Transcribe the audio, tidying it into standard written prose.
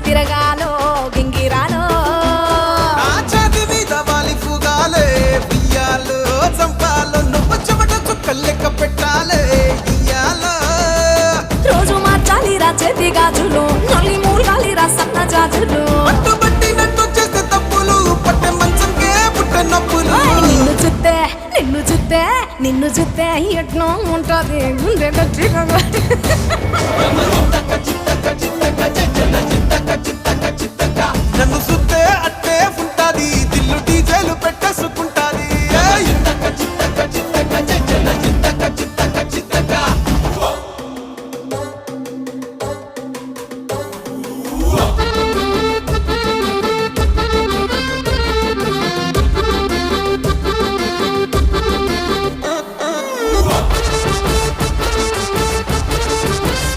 తిరగాలో గింగిరాలో ఛాతి మీద వాలి ఫుగాలే బియ్యాలు చంపాలో నువ్వు చెమట చుక్కలు లెక్క పెట్టాలే ఇయ్యాలో రోజు మార్చాలి రా చేతి గాజులు నల్లి మూలాలి రా సన్న జాజులు పట్టుబట్టినట్టు చేస్తే తప్పులు పట్టే మంచంకే పుట్టే నొప్పులు నిన్ను చూస్తే ఎట్లా ఉంటది గుండె గట్టిగా